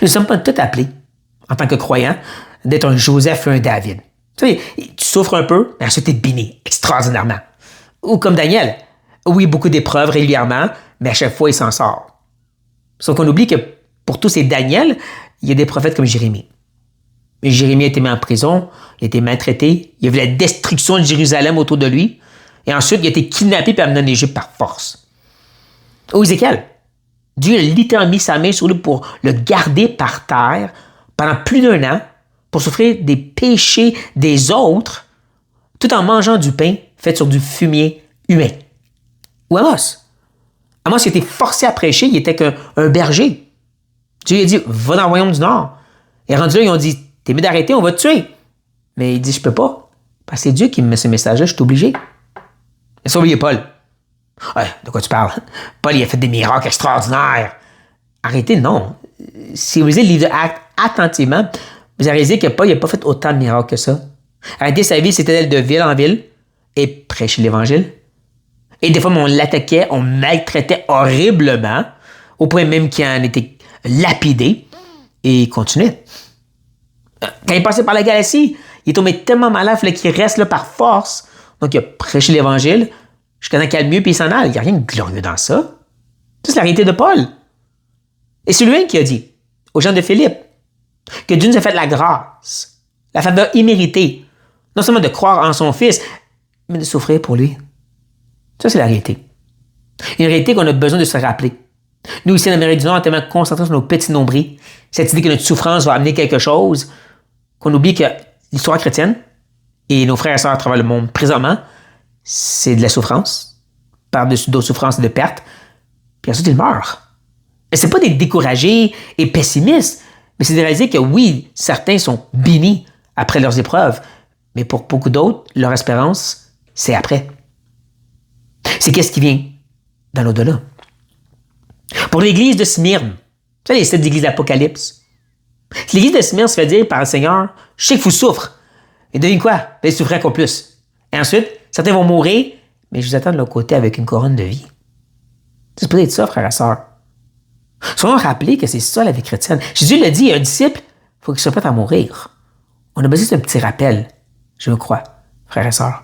Nous ne sommes pas tous appelés, en tant que croyants, d'être un Joseph ou un David. Tu sais, tu souffres un peu, mais ensuite tu es béni extraordinairement. Ou comme Daniel. Oui, beaucoup d'épreuves régulièrement, mais à chaque fois, il s'en sort. Sauf qu'on oublie que pour tous ces Daniel, il y a des prophètes comme Jérémie. Mais Jérémie a été mis en prison, il a été maltraité, il a vu la destruction de Jérusalem autour de lui, et ensuite il a été kidnappé et amené en Égypte par force. Ou Ézéchiel. Dieu a littéralement mis sa main sur lui pour le garder par terre pendant plus d'1 an pour souffrir des péchés des autres tout en mangeant du pain fait sur du fumier humain. Ou Amos. Amos il a été forcé à prêcher, il était qu'un berger. Dieu lui a dit, va dans le royaume du Nord. Et rendu là, ils ont dit, t'es mieux d'arrêter, on va te tuer. Mais il dit, je peux pas. Parce que c'est Dieu qui me met ce message-là, je suis obligé. Et ça, oubliez Paul. Ouais, de quoi tu parles? Paul, il a fait des miracles extraordinaires. Arrêtez, non. Si vous lisez le livre de Actes attentivement, vous allez réaliser que Paul n'a pas fait autant de miracles que ça. Arrêtez, sa vie, c'était d'aller de ville en ville et prêcher l'Évangile. Et des fois, on l'attaquait, on maltraitait horriblement, au point même qu'il en était lapidé, et il continuait. Quand il passait par la Galatie, il est tombé tellement malade, il fallait qu'il reste là par force. Donc, il a prêché l'Évangile jusqu'à temps qu'il aille mieux, puis il s'en aille. Il n'y a rien de glorieux dans ça. Ça, c'est la réalité de Paul. Et c'est lui qui a dit aux gens de Philippe que Dieu nous a fait la grâce, la faveur imméritée, non seulement de croire en son Fils, mais de souffrir pour lui. Ça, c'est la réalité. Une réalité qu'on a besoin de se rappeler. Nous, ici en Amérique du Nord, on est tellement concentrés sur nos petits nombris, cette idée que notre souffrance va amener quelque chose, qu'on oublie que l'histoire chrétienne et nos frères et sœurs à travers le monde présentement, c'est de la souffrance, par-dessus d'autres souffrances et de pertes, puis ensuite ils meurent. Et c'est pas d'être découragés et pessimistes, mais c'est de réaliser que oui, certains sont bénis après leurs épreuves, mais pour beaucoup d'autres, leur espérance, c'est après. C'est qu'est-ce qui vient dans l'au-delà. Pour l'église de Smyrne, tu sais, les 7 églises d'Apocalypse, l'église de Smyrne se fait dire par le Seigneur, je sais qu'il vous souffre. Et devine quoi? Vous souffrez encore plus. Et ensuite, certains vont mourir, mais je vous attends de l'autre côté avec une couronne de vie. C'est peut-être ça, frères et sœurs. Soyons rappelés que c'est ça la vie chrétienne. Jésus l'a dit, un disciple, il faut qu'il soit prêt à mourir. On a besoin d'un petit rappel, je me crois, frères et sœurs.